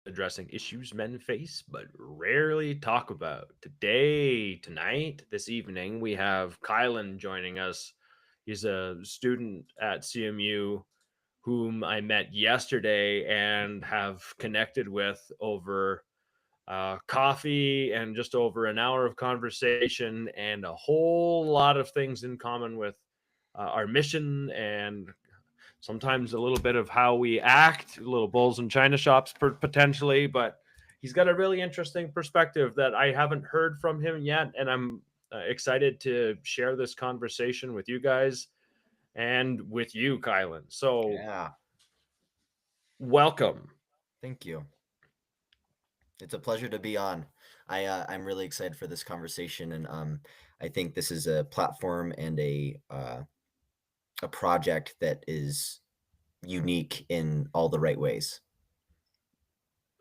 addressing issues men face but rarely talk about. Today, tonight, this evening, we have Kylan joining us. He's a student at CMU whom I met yesterday and have connected with over coffee and just over an hour of conversation and a whole lot of things in common with our mission and sometimes a little bit of how we act, little bulls and china shops potentially, but he's got a really interesting perspective that I haven't heard from him yet, and I'm excited to share this conversation with you guys and with you, Kylan. So, Yeah, welcome. thank you. It's a pleasure to be on. I'm really excited for this conversation, and I think this is a platform and a project that is unique in all the right ways.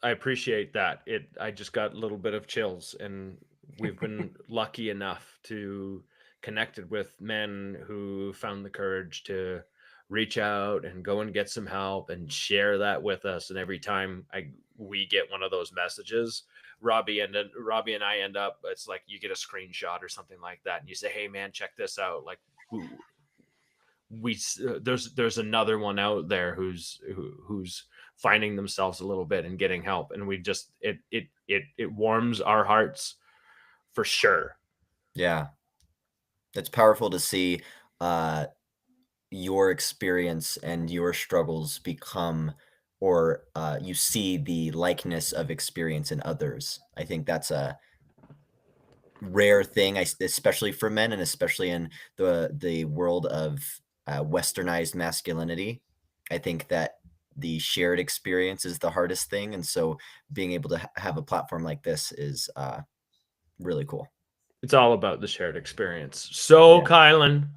I appreciate that. I just got a little bit of chills, and we've been lucky enough to connected with men who found the courage to reach out and go and get some help and share that with us. And every time we get one of those messages, Robbie and I end up. It's like you get a screenshot or something like that, and you say, "Hey, man, check this out!" Like there's another one out there who's finding themselves a little bit and getting help, and we just it warms our hearts for sure. Yeah, it's powerful to see uh, your experience and your struggles become, or you see the likeness of experience in others. I think that's a rare thing, especially for men, and especially in the world of westernized masculinity. I think that the shared experience is the hardest thing, and so being able to have a platform like this is really cool. It's all about the shared experience. So, Yeah. Kylan,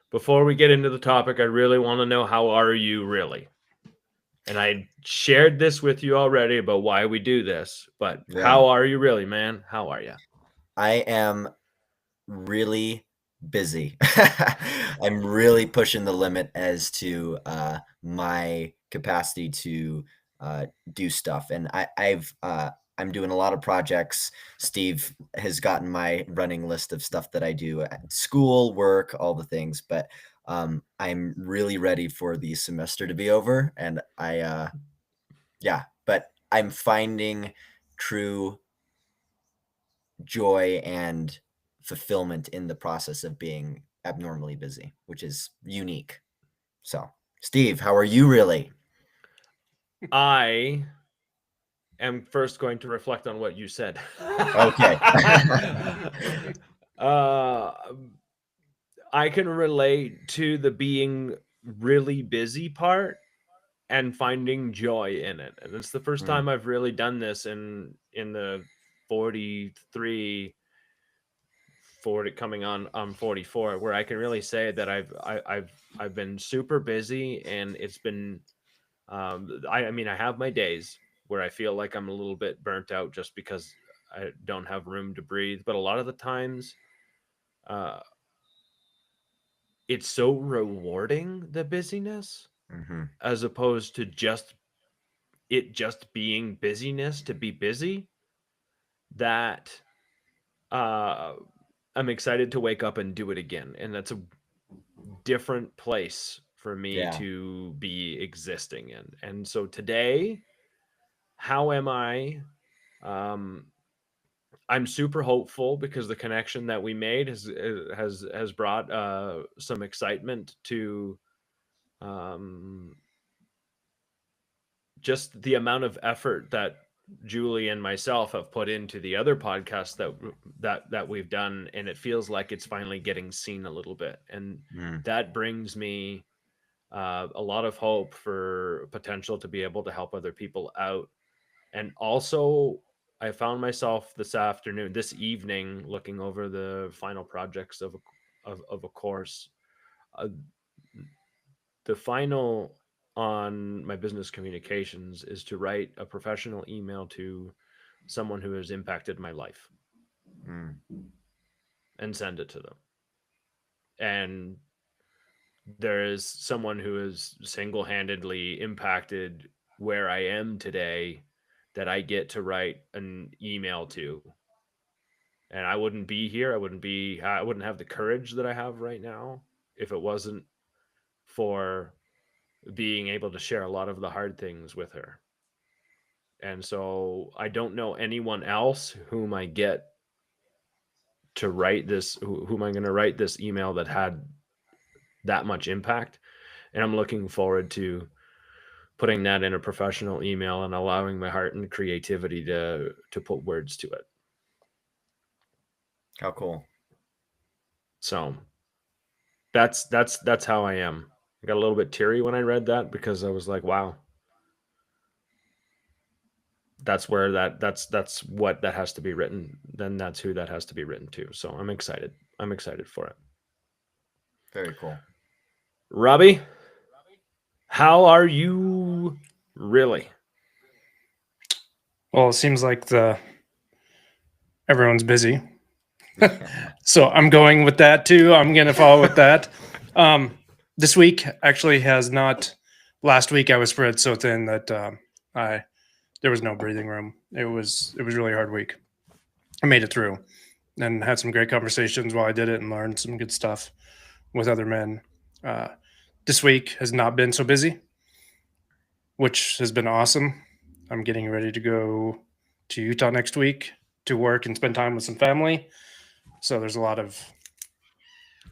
before we get into the topic, I really want to know, how are you really? And I shared this with you already about why we do this, but Yeah. how are you really, man? How are you? I am really busy. I'm really pushing the limit as to my capacity to do stuff, and I'm doing a lot of projects. Steve has gotten my running list of stuff that I do at school, work, all the things, but I'm really ready for the semester to be over, and yeah, but I'm finding true joy and fulfillment in the process of being abnormally busy, which is unique. So, Steve, how are you really? I am first going to reflect on what you said. Okay. uh, I can relate to the being really busy part and finding joy in it. And it's the first Mm, time I've really done this in the 43 40 coming on 44, where I can really say that I've been super busy, and it's been I mean, I have my days where I feel like I'm a little bit burnt out just because I don't have room to breathe, but a lot of the times uh it's so rewarding, the busyness, hmm as opposed to just being busyness to be busy, that uh I'm excited to wake up and do it again. And that's a different place for me Yeah. to be existing in. And so today, how am I? Um, I'm super hopeful because the connection that we made has brought some excitement to um, just the amount of effort that Julie and myself have put into the other podcasts that we've done, and it feels like it's finally getting seen a little bit, and Mm, that brings me a lot of hope for potential to be able to help other people out. And also, I found myself this evening, looking over the final projects of a course. Uh, the final on my business communications is to write a professional email to someone who has impacted my life mm, and send it to them. And there is someone who has single handedly impacted where I am today that I get to write an email to. And I wouldn't be here. I wouldn't have the courage that I have right now if it wasn't for being able to share a lot of the hard things with her. And so I don't know anyone else whom I get to write this, whom I'm going to write this email that had that much impact. And I'm looking forward to putting that in a professional email and allowing my heart and creativity to put words to it. How cool. So that's how I am. I got a little bit teary when I read that because I was like, wow. That's where that's what that has to be written. Then that's who that has to be written to. So I'm excited. I'm excited for it. Very cool. Robbie, how are you really? Well, it seems like everyone's busy. So I'm going with that too. I'm going to follow with that. This week actually has not. Last week I was spread so thin that there was no breathing room. It was a really hard week. I made it through and had some great conversations while I did it and learned some good stuff with other men. This week has not been so busy, which has been awesome. I'm getting ready to go to Utah next week to work and spend time with some family. So there's a lot of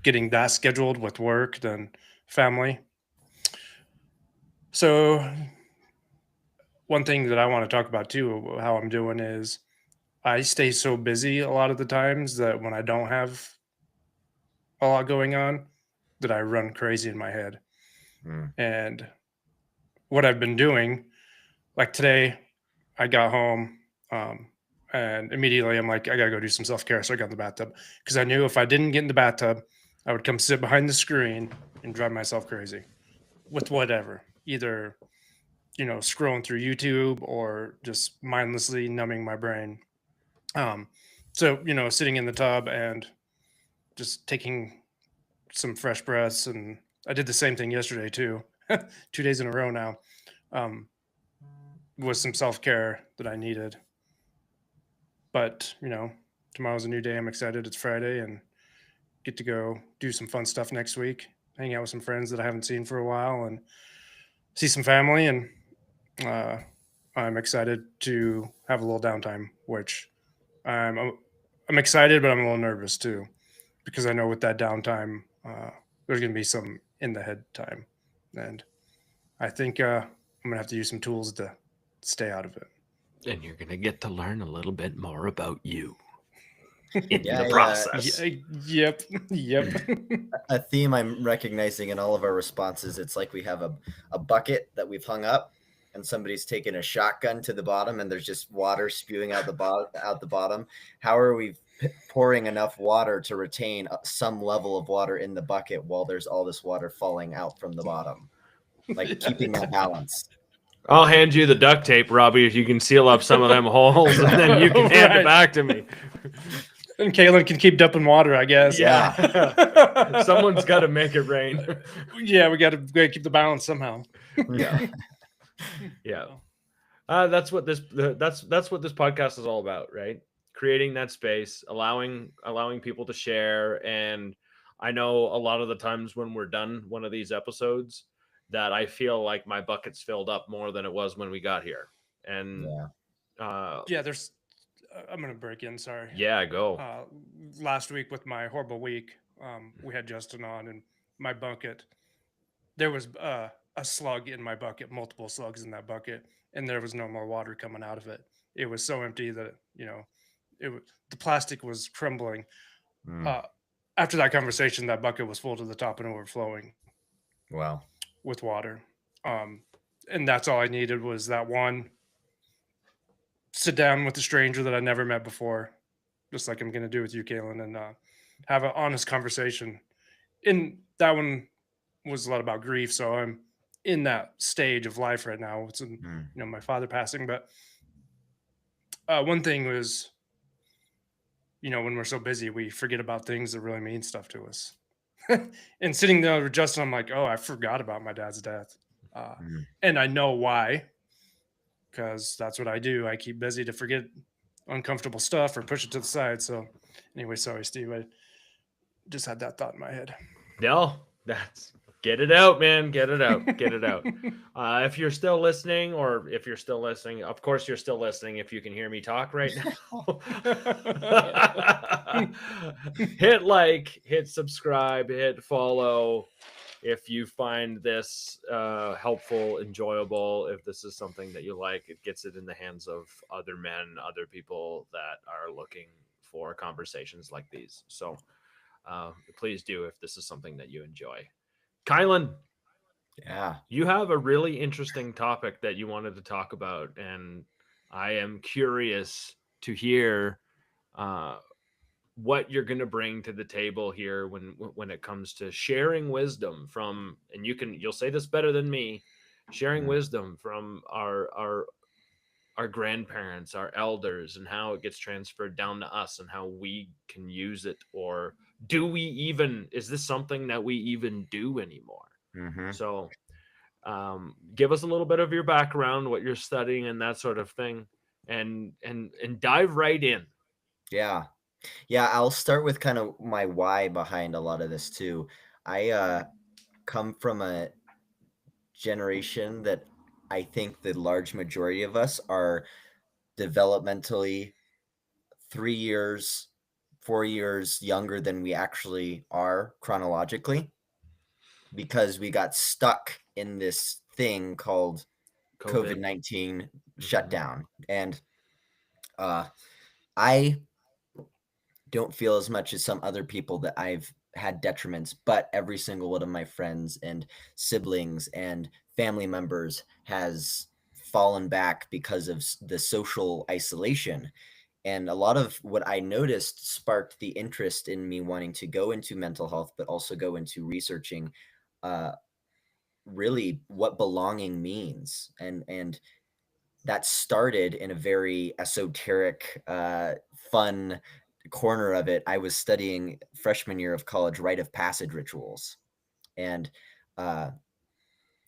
getting that scheduled with work than family. So one thing that I want to talk about too, how I'm doing is I stay so busy a lot of the times that when I don't have a lot going on, that I run crazy in my head. And what I've been doing, like today, I got home and immediately I'm like, I gotta go do some self-care. So I got in the bathtub because I knew if I didn't get in the bathtub, I would come sit behind the screen and drive myself crazy with whatever, either scrolling through YouTube or just mindlessly numbing my brain. So sitting in the tub and just taking some fresh breaths, and I did the same thing yesterday too, 2 days in a row now, was some self-care that I needed. But tomorrow's a new day. I'm excited. It's Friday and get to go do some fun stuff next week, hang out with some friends that I haven't seen for a while and see some family. And I'm excited to have a little downtime, which I'm excited, but I'm a little nervous too, because I know with that downtime, there's going to be some in the head time. And I think I'm going to have to use some tools to stay out of it. And you're going to get to learn a little bit more about you in Yeah, the process. Yep. A theme I'm recognizing in all of our responses, it's like we have a bucket that we've hung up and somebody's taken a shotgun to the bottom and there's just water spewing out the bottom. How are we pouring enough water to retain some level of water in the bucket while there's all this water falling out from the bottom? Like keeping that balance. I'll hand you the duct tape, Robbie, if you can seal up some of them holes, and then you can hand it back to me. And Kaylin can keep dumping water, I guess. Yeah. Someone's got to make it rain. Yeah, we got to keep the balance somehow. Yeah. That's what this podcast is all about, right? Creating that space, allowing people to share. And I know a lot of the times when we're done one of these episodes, that I feel like my bucket's filled up more than it was when we got here. And there's I'm gonna break in, sorry. Yeah, go. Last week with my horrible week, we had Justin on, and my bucket, there was a slug in my bucket, multiple slugs in that bucket, and there was no more water coming out of it. It was so empty that the plastic was crumbling. After that conversation, that bucket was full to the top and overflowing. Wow. With water. And that's all I needed was that one sit down with a stranger that I never met before, just like I'm going to do with you, Kaylin, and have an honest conversation. And that one was a lot about grief. So I'm in that stage of life right now. It's my father passing. But one thing was, when we're so busy, we forget about things that really mean stuff to us. And sitting there with Justin, I'm like, oh, I forgot about my dad's death. And I know why. because that's what I do. I keep busy to forget uncomfortable stuff or push it to the side. So, anyway, sorry, Steve. I just had that thought in my head. No, that's get it out, man. Get it out. Get it out. If you're still listening, of course you're still listening if you can hear me talk right now. Hit like, hit subscribe, hit follow if you find this helpful, enjoyable, if this is something that you like. It gets it in the hands of other men, other people that are looking for conversations like these. So please do if this is something that you enjoy. Kylan, Yeah. you have a really interesting topic that you wanted to talk about, and I am curious to hear what you're going to bring to the table here when it comes to sharing wisdom from, and you'll say this better than me, sharing wisdom from our grandparents, our elders, and how it gets transferred down to us and how we can use it, or is this something that we even do anymore? Mm-hmm. So give us a little bit of your background, what you're studying and that sort of thing, and dive right in. Yeah. I'll start with kind of my why behind a lot of this too. I come from a generation that I think the large majority of us are developmentally 3 years, 4 years younger than we actually are chronologically, because we got stuck in this thing called COVID-19 shutdown. And I don't feel as much as some other people that I've had detriments, but every single one of my friends and siblings and family members has fallen back because of the social isolation. And a lot of what I noticed sparked the interest in me wanting to go into mental health, but also go into researching really what belonging means. And that started in a very esoteric, fun corner of it. I was studying freshman year of college rite of passage rituals, and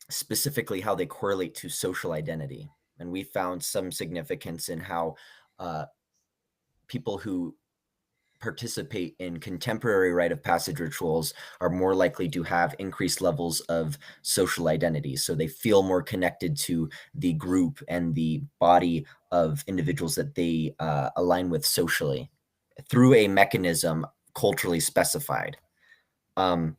specifically how they correlate to social identity. And we found some significance in how people who participate in contemporary rite of passage rituals are more likely to have increased levels of social identity. So they feel more connected to the group and the body of individuals that they align with socially through a mechanism culturally specified. And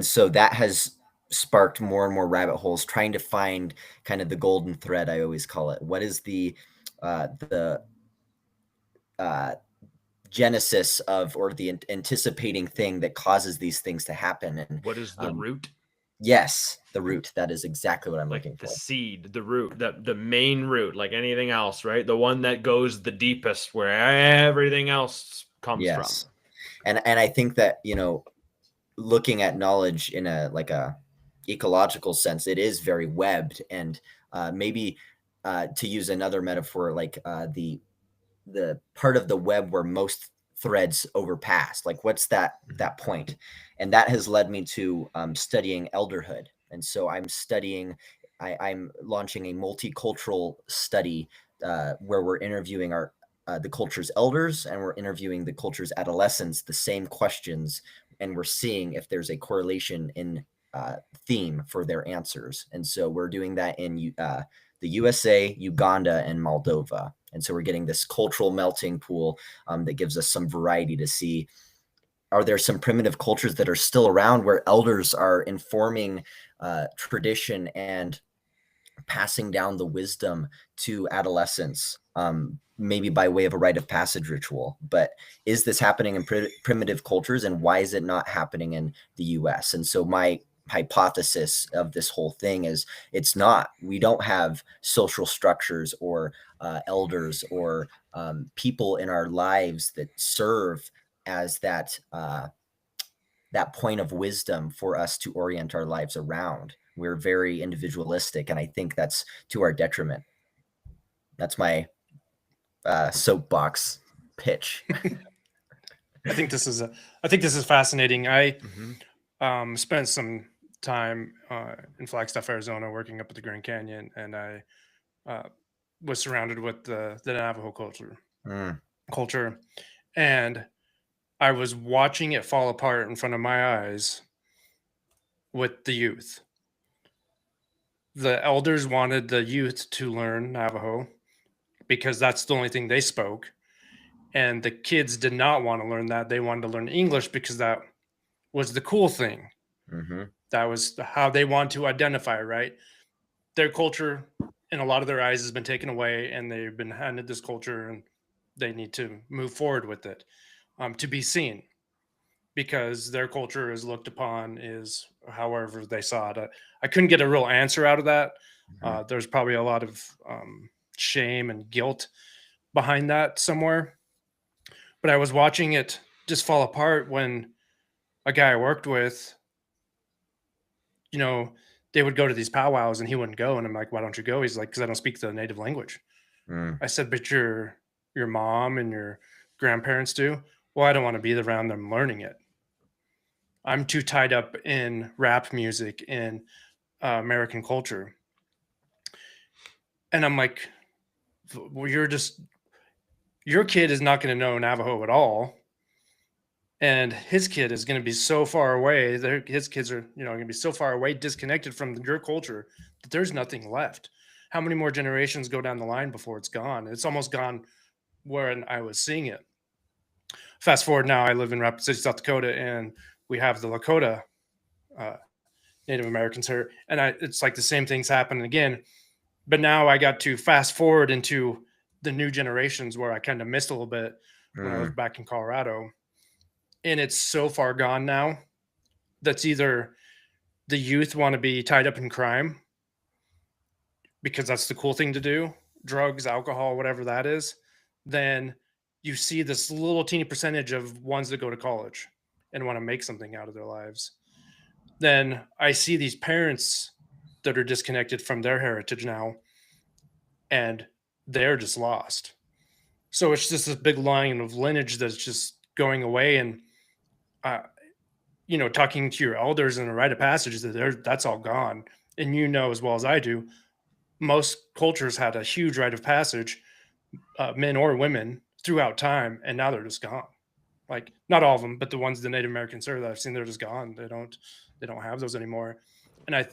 so that has sparked more and more rabbit holes, trying to find kind of the golden thread, I always call it. What is the genesis of, or the anticipating thing that causes these things to happen? And what is the root? Yes, the root. That is exactly what I'm looking for. The seed, the root, the main root, like anything else, right? The one that goes the deepest, where everything else comes from. And I think that, looking at knowledge in a ecological sense, it is very webbed, and maybe to use another metaphor, like the part of the web where most threads overpass, like what's that point? And that has led me to studying elderhood. And so I'm launching a multicultural study where we're interviewing the culture's elders, and we're interviewing the culture's adolescents, the same questions, and we're seeing if there's a correlation in theme for their answers. And so we're doing that in the USA, Uganda, and Moldova. And so we're getting this cultural melting pool that gives us some variety to see, are there some primitive cultures that are still around where elders are informing tradition and passing down the wisdom to adolescents, maybe by way of a rite of passage ritual. But is this happening in primitive cultures, and why is it not happening in the US? And so my hypothesis of this whole thing is it's not. We don't have social structures or elders or people in our lives that serve as that point of wisdom for us to orient our lives around. We're very individualistic, and I think that's to our detriment. That's my soapbox pitch. I think this is fascinating. I spent some time in Flagstaff, Arizona, working up at the Grand Canyon, and I was surrounded with the Navajo Mm. culture, and I was watching it fall apart in front of my eyes with the youth. The elders wanted the youth to learn Navajo because that's the only thing they spoke. And the kids did not want to learn that. They wanted to learn English because that was the cool thing. Mm-hmm. That was how they want to identify, right? Their culture, in a lot of their eyes, has been taken away, and they've been handed this culture, and they need to move forward with it to be seen, because their culture is looked upon is however they saw it. I couldn't get a real answer out of that. Mhm. There's probably a lot of shame and guilt behind that somewhere. But I was watching it just fall apart when a guy I worked with, you know, they would go to these powwows and he wouldn't go. And I'm like, why don't you go? He's like, because I don't speak the native language. Mm. I said, but your mom and your grandparents do. Well, I don't want to be around them learning it. I'm too tied up in rap music and American culture. And I'm like, well, your kid is not going to know Navajo at all. And his kid is going to be so far away. His kids are, going to be so far away, disconnected from your culture that there's nothing left. How many more generations go down the line before it's gone? It's almost gone when I was seeing it. Fast forward now, I live in Rapid City, South Dakota, and we have the Lakota uh, Native Americans here, and it's like the same things happening again. But now I got to fast forward into the new generations where I kind of missed a little bit when I Mm. lived back in Colorado, and it's so far gone now. That's either the youth want to be tied up in crime because that's the cool thing to do, drugs, alcohol, whatever that is, then you see this little teeny percentage of ones that go to college and want to make something out of their lives. Then I see these parents that are disconnected from their heritage now, and they're just lost. So it's just this big line of lineage that's just going away. And uh, talking to your elders and a rite of passage, that's all gone. And as well as I do, most cultures had a huge rite of passage, men or women, throughout time, and now they're just gone. Like, not all of them, but the ones the Native Americans are that I've seen, they're just gone. They don't have those anymore. And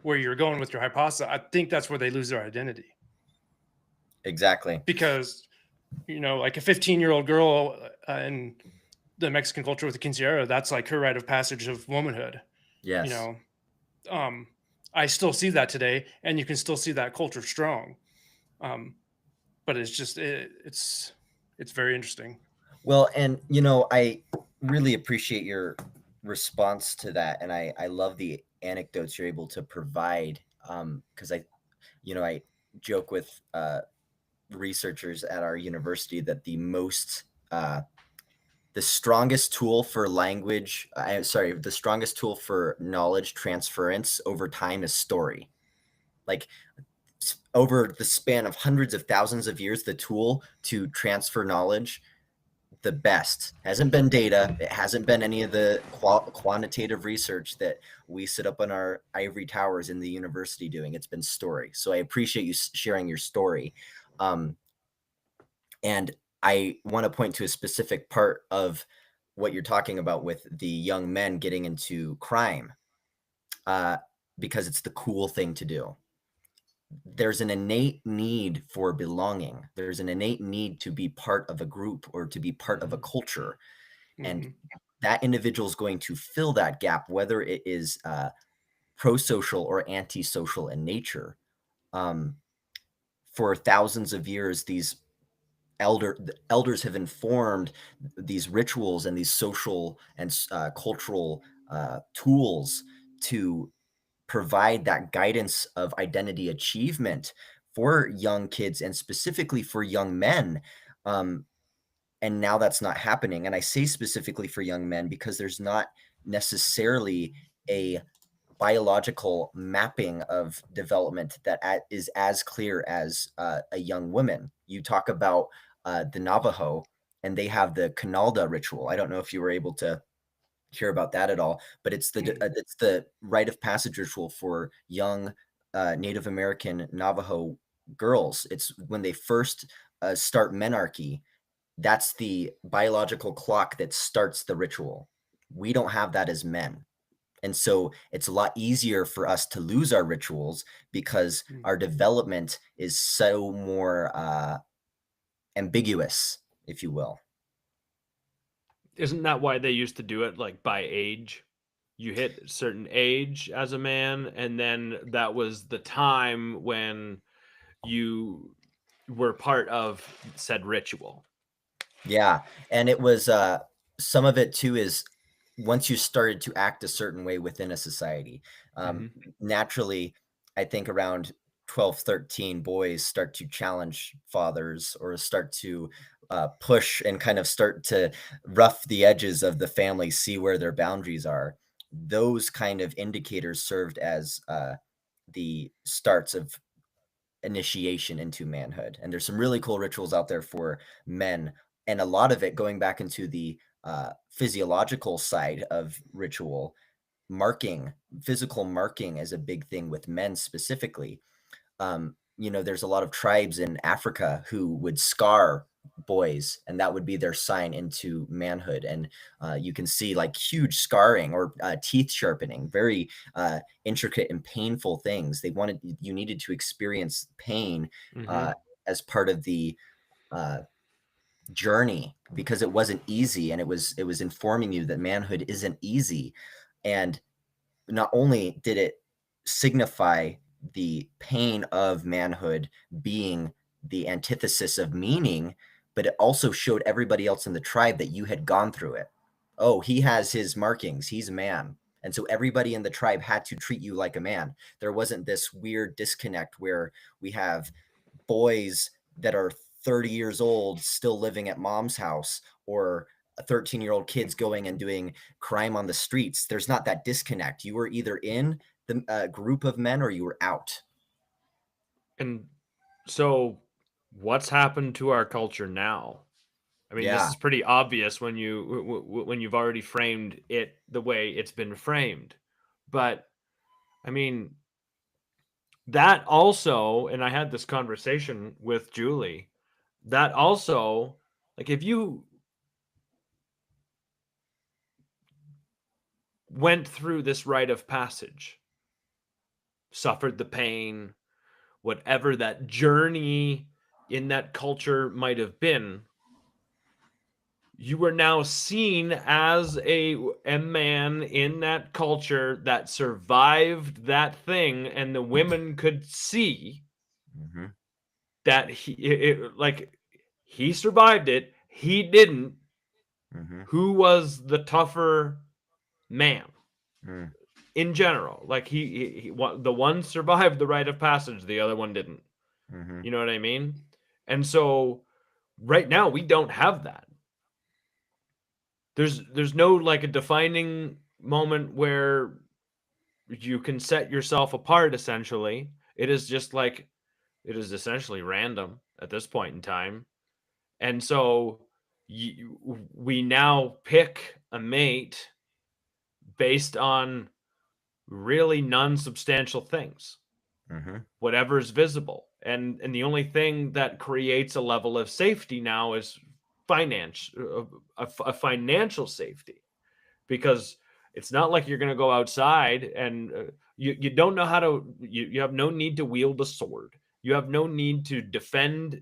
where you're going with your hypothesis, I think that's where they lose their identity. Exactly. Because like a 15-year-old girl in the Mexican culture with the quinceañera, that's like her rite of passage of womanhood. Yes. I still see that today, and you can still see that culture strong. But it's just it's very interesting. Well, and I really appreciate your response to that, and I love the anecdotes you're able to provide. Because I joke with researchers at our university that the strongest tool for the strongest tool for knowledge transference over time is story. Like, over the span of hundreds of thousands of years, the tool to transfer knowledge, the best, hasn't been data. It hasn't been any of the quantitative research that we sit up on our ivory towers in the university doing. It's been story. So I appreciate you sharing your story. And I want to point to a specific part of what you're talking about with the young men getting into crime, because it's the cool thing to do. There's an innate need for belonging. There's an innate need to be part of a group or to be part of a culture. And that individual is going to fill that gap, whether it is pro-social or anti-social in nature. For thousands of years, these elders have informed these rituals and these social and cultural tools to provide that guidance of identity achievement for young kids and specifically for young men. And now that's not happening. And I say specifically for young men because there's not necessarily a biological mapping of development that is as clear as a young woman. You talk about the Navajo, and they have the Canalda ritual. I don't know if you were able to hear about that at all, but it's the rite of passage ritual for young Native American Navajo girls. It's when they first start menarche. That's the biological clock that starts the ritual. We don't have that as men. And so it's a lot easier for us to lose our rituals because our development is so more ambiguous, if you will. Isn't that why they used to do it like by age? You hit a certain age as a man, and then that was the time when you were part of said ritual. Yeah. And it was some of it too is once you started to act a certain way within a society, naturally, I think around 12, 13, boys start to challenge fathers or start to push and kind of start to rough the edges of the family, see where their boundaries are. Those kind of indicators served as the starts of initiation into manhood. And there's some really cool rituals out there for men, and a lot of it going back into the physiological side of ritual marking. Physical marking is a big thing with men specifically. There's a lot of tribes in Africa who would scar boys, and that would be their sign into manhood. And you can see like huge scarring or teeth sharpening, very intricate and painful things. You needed to experience pain as part of the journey because it wasn't easy, and it was informing you that manhood isn't easy. And not only did it signify the pain of manhood being the antithesis of meaning, but it also showed everybody else in the tribe that you had gone through it. Oh, he has his markings. He's a man. And so everybody in the tribe had to treat you like a man. There wasn't this weird disconnect where we have boys that are 30 years old still living at mom's house, or 13-year-old kids going and doing crime on the streets. There's not that disconnect. You were either in the group of men or you were out. And so what's happened to our culture now? I mean, this Yeah. is pretty obvious when you've already framed it the way it's been framed. But I mean, that also, and I had this conversation with Julie, that also, like, if you went through this rite of passage, suffered the pain, whatever that journey in that culture might have been, you were now seen as a man in that culture that survived that thing, and the women could see that he survived it, he didn't. Who was the tougher man in general? Like he the one survived the rite of passage, the other one didn't. You know what I mean? And so right now we don't have that. There's no like a defining moment where you can set yourself apart. Essentially, it is essentially random at this point in time. And so we now pick a mate based on really non-substantial things, whatever's visible. And the only thing that creates a level of safety now is a financial safety, because it's not like you're going to go outside and you don't know how to, you have no need to wield a sword. You have no need to defend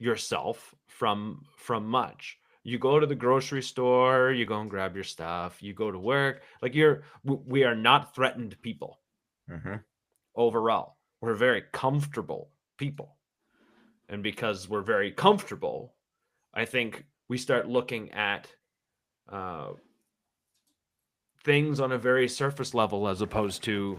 yourself from much. You go to the grocery store, you go and grab your stuff, you go to work. Like we are not threatened people. Overall, we're very comfortable people. And because we're very comfortable, I think we start looking at things on a very surface level as opposed to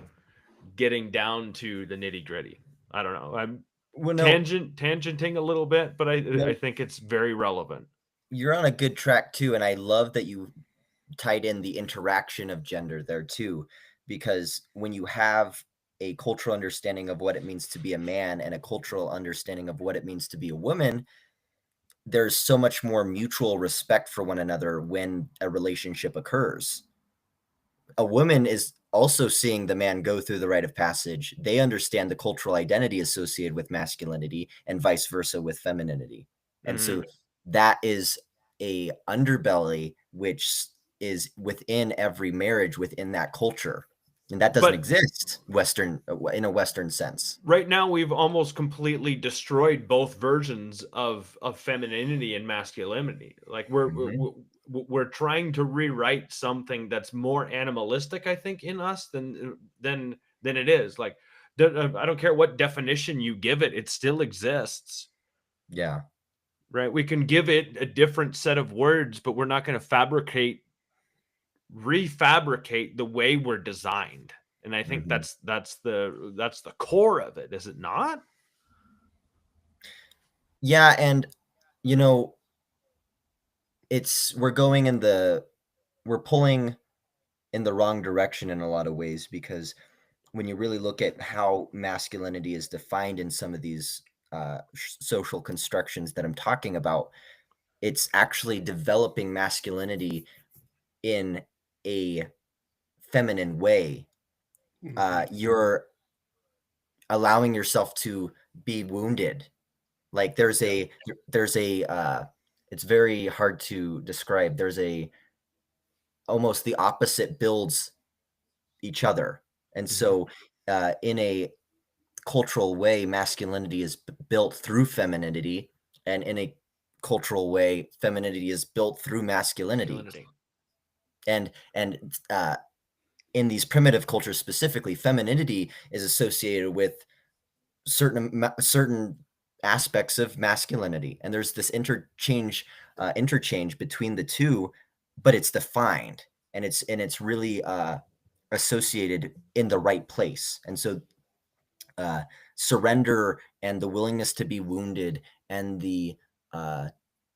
getting down to the nitty gritty. I don't know. I'm tangenting a little bit, but I think it's very relevant. You're on a good track too, and I love that you tied in the interaction of gender there too, because when you have a cultural understanding of what it means to be a man and a cultural understanding of what it means to be a woman, there's so much more mutual respect for one another when a relationship occurs. A woman is also seeing the man go through the rite of passage, they understand the cultural identity associated with masculinity and vice versa with femininity. And so that is a underbelly which is within every marriage within that culture. And that doesn't exist in a Western sense. Right now, we've almost completely destroyed both versions of femininity and masculinity. Like we're trying to rewrite something that's more animalistic, I think, in us than it is. Like, I don't care what definition you give it, it still exists. Yeah. Right. We can give it a different set of words, but we're not going to refabricate the way we're designed. And I think that's the core of it, is it not? Yeah, and we're pulling in the wrong direction in a lot of ways, because when you really look at how masculinity is defined in some of these social constructions that I'm talking about, it's actually developing masculinity in a feminine way. You're allowing yourself to be wounded. Like there's a it's very hard to describe. There's almost the opposite builds each other. And so in a cultural way, masculinity is built through femininity, and in a cultural way, femininity is built through masculinity. And in these primitive cultures specifically, femininity is associated with certain aspects of masculinity, and there's this interchange between the two, but it's defined, and it's really associated in the right place. And so surrender and the willingness to be wounded and the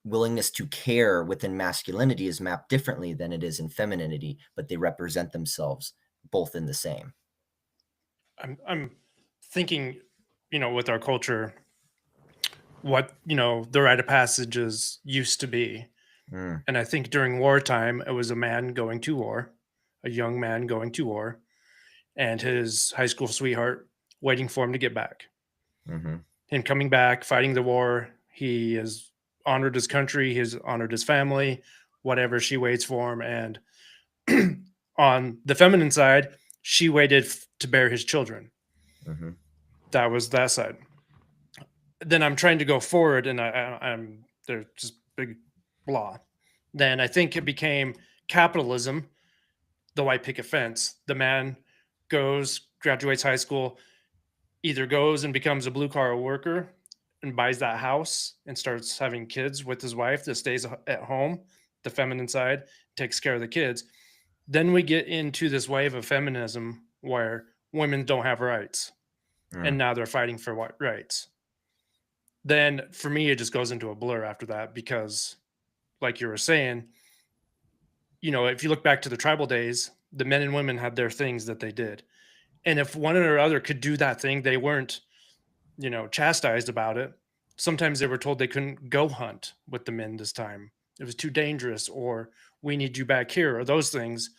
willingness to care within masculinity is mapped differently than it is in femininity, but they represent themselves both in the same. I'm thinking, with our culture, what, the rite of passages used to be. And I think during wartime, it was a man going to war, a young man going to war, and his high school sweetheart waiting for him to get back. Him coming back, fighting the war. He has honored his country. He's honored his family, whatever. She waits for him. And on the feminine side, she waited to bear his children. That was that side. Then I'm trying to go forward, and I'm there's just big blah. Then I think it became capitalism, the white picket fence. The man goes, graduates high school, either goes and becomes a blue collar worker and buys that house and starts having kids with his wife that stays at home. The feminine side takes care of the kids. Then we get into this wave of feminism where women don't have rights, and now they're fighting for what rights. Then for me, it just goes into a blur after that, because like you were saying, if you look back to the tribal days, the men and women had their things that they did. And if one or other could do that thing, they weren't, chastised about it. Sometimes they were told they couldn't go hunt with the men this time. It was too dangerous, or we need you back here, or those things.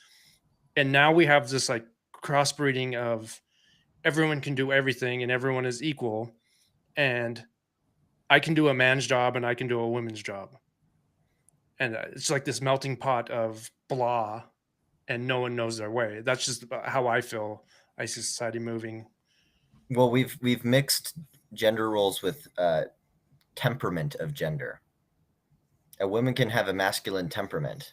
And now we have this like crossbreeding of everyone can do everything and everyone is equal. And I can do a man's job and I can do a woman's job. And it's like this melting pot of blah, and no one knows their way. That's just how I feel I see society moving. Well, we've mixed gender roles with temperament of gender. A woman can have a masculine temperament,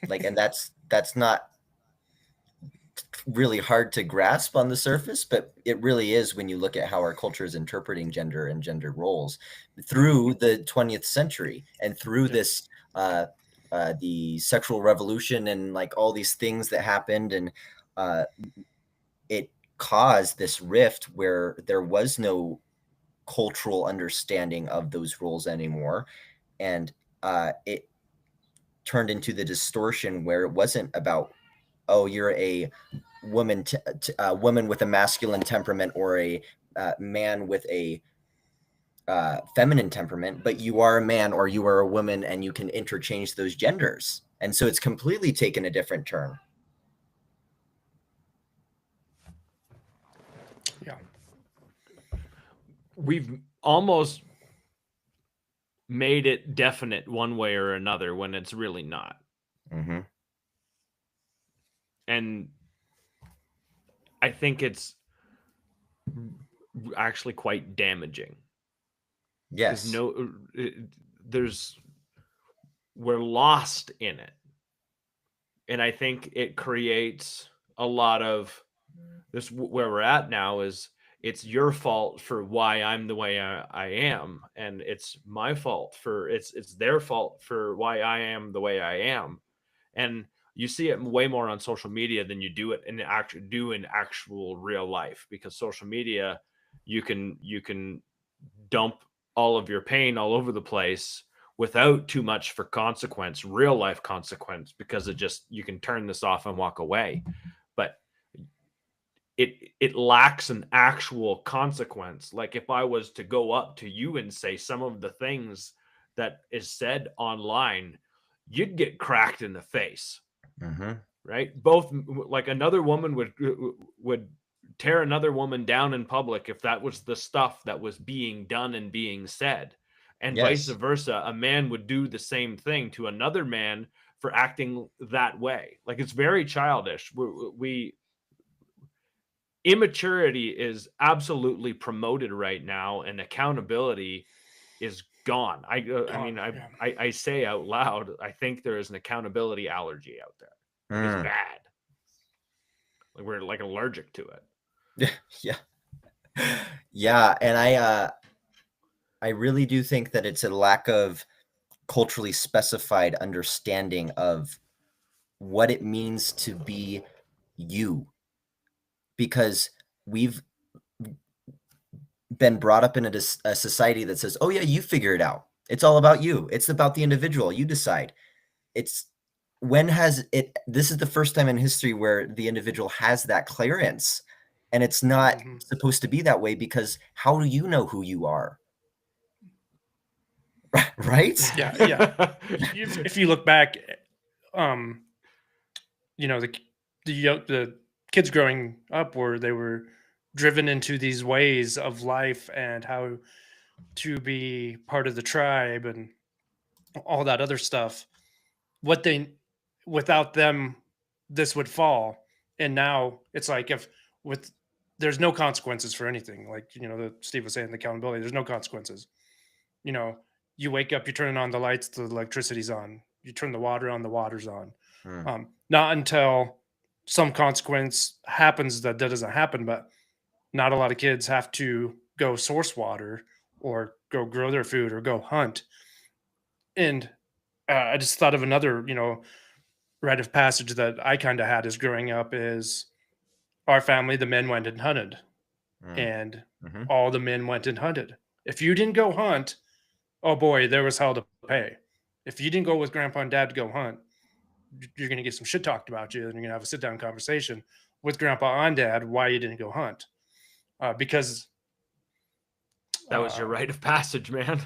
and that's not really hard to grasp on the surface, but it really is when you look at how our culture is interpreting gender and gender roles through the 20th century and through this the sexual revolution and like all these things that happened, and it caused this rift where there was no cultural understanding of those roles anymore, and it turned into the distortion where it wasn't about, oh, you're a woman woman with a masculine temperament or a man with a feminine temperament, but you are a man or you are a woman, and you can interchange those genders. And so it's completely taken a different turn. we've almost made it definite one way or another when it's really not. Mm-hmm. And I think it's actually quite damaging. Yes. There's we're lost in it. And I think it creates a lot of this. Where we're at now is it's your fault for why I'm the way I am, and it's my fault for it's their fault for why I am the way I am. And you see it way more on social media than you do it in actual real life, because social media, you can dump all of your pain all over the place without too much for consequence, real life consequence, because you can turn this off and walk away. But it lacks an actual consequence. Like if I was to go up to you and say some of the things that is said online, you'd get cracked in the face. Mm-hmm. Right? Both, like another woman would tear another woman down in public if that was the stuff that was being done and being said, and vice Yes. versa. A man would do the same thing to another man for acting that way. Like, it's very childish. Immaturity is absolutely promoted right now, and accountability is gone. I say out loud, I think there is an accountability allergy out there. Like, it's bad. Like, we're like allergic to it. Yeah. And I really do think that it's a lack of culturally specified understanding of what it means to be you, because we've been brought up in a society that says, oh yeah, you figure it out. It's all about you. It's about the individual. You decide. This is the first time in history where the individual has that clearance, and it's not supposed to be that way, because how do you know who you are? Right? Yeah. If you look back, the kids growing up, where they were driven into these ways of life and how to be part of the tribe and all that other stuff. Without them, this would fall. And now it's like, there's no consequences for anything. Like, that Steve was saying, the accountability, there's no consequences. You wake up, you're turning on the lights, the electricity's on. You turn the water on, the water's on. Not until some consequence happens that doesn't happen, but not a lot of kids have to go source water or go grow their food or go hunt. And I just thought of another, rite of passage that I kind of had as growing up is our family, the men went and hunted, and all the men went and hunted. If you didn't go hunt, oh boy, there was hell to pay. If you didn't go with grandpa and dad to go hunt, you're going to get some shit talked about you, and you're going to have a sit down conversation with grandpa and dad why you didn't go hunt. Because that was your rite of passage, man.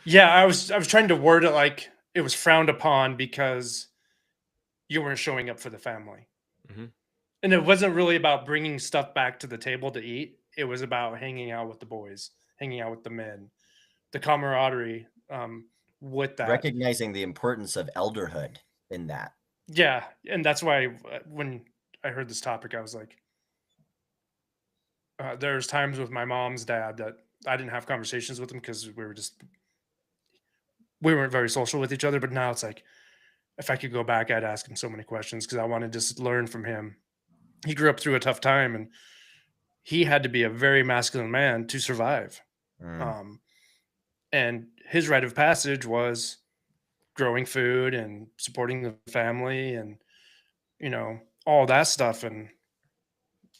Yeah, I was trying to word it like it was frowned upon because you weren't showing up for the family. And it wasn't really about bringing stuff back to the table to eat. It was about hanging out with the boys, hanging out with the men, the camaraderie with that. Recognizing the importance of elderhood in that. Yeah, and that's why when I heard this topic, I was like, there's times with my mom's dad that I didn't have conversations with him because we weren't very social with each other. But now it's like, if I could go back, I'd ask him so many questions because I want to just learn from him. He grew up through a tough time, and he had to be a very masculine man to survive. And his rite of passage was growing food and supporting the family and, all that stuff. And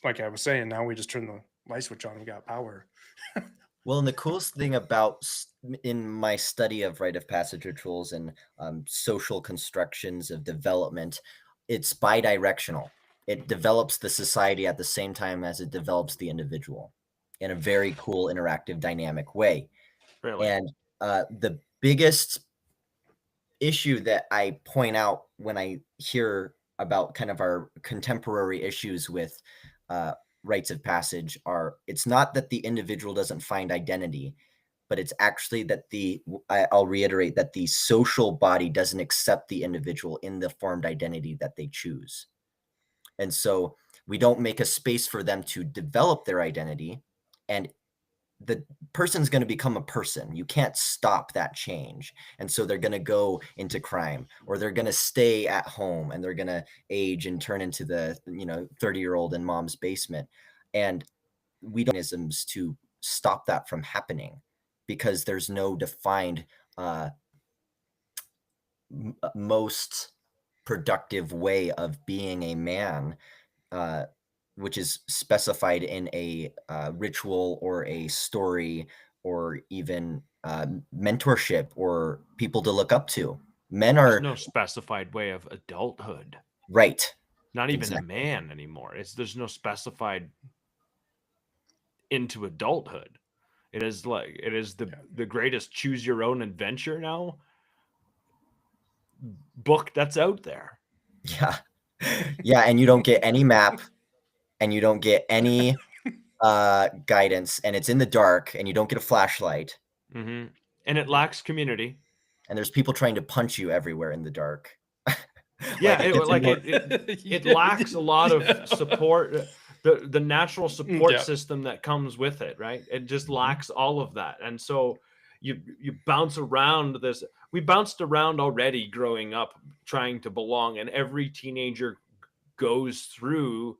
like I was saying, now we just turn the light switch on and got power. Well, and the coolest thing about in my study of rite of passage rituals and social constructions of development, it's bidirectional. It develops the society at the same time as it develops the individual in a very cool, interactive, dynamic way. Really? And the biggest issue that I point out when I hear about kind of our contemporary issues with rites of passage are, it's not that the individual doesn't find identity, but it's actually that I'll reiterate that the social body doesn't accept the individual in the formed identity that they choose. And so we don't make a space for them to develop their identity, and the person's going to become a person. You can't stop that change. And so they're going to go into crime, or they're going to stay at home, and they're going to age and turn into the 30-year-old in mom's basement. And we don't have mechanisms to stop that from happening, because there's no defined most productive way of being a man, which is specified in a ritual or a story, or even mentorship or people to look up to. Men There's are no specified way of adulthood. right. Not even Exactly. a man anymore. There's no specified into adulthood. It is the greatest choose your own adventure now book that's out there. Yeah. Yeah, and you don't get any map, and you don't get any guidance, and it's in the dark, and you don't get a flashlight. Mm-hmm. And it lacks community. And there's people trying to punch you everywhere in the dark. Yeah, it lacks a lot of support, the natural support system that comes with it, right? It just lacks all of that. And so you bounce around this. We bounced around already growing up trying to belong, and every teenager goes through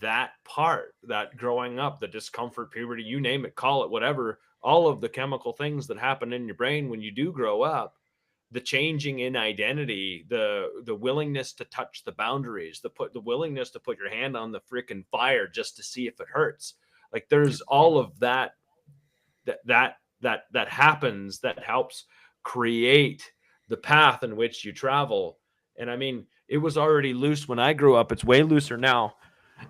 that part, that growing up, the discomfort, puberty, you name it, call it whatever, all of the chemical things that happen in your brain when you do grow up, the changing in identity, the willingness to touch the boundaries, the willingness to put your hand on the freaking fire just to see if it hurts. Like there's all of that happens, that helps create the path in which you travel. And I mean, it was already loose when I grew up. It's way looser now.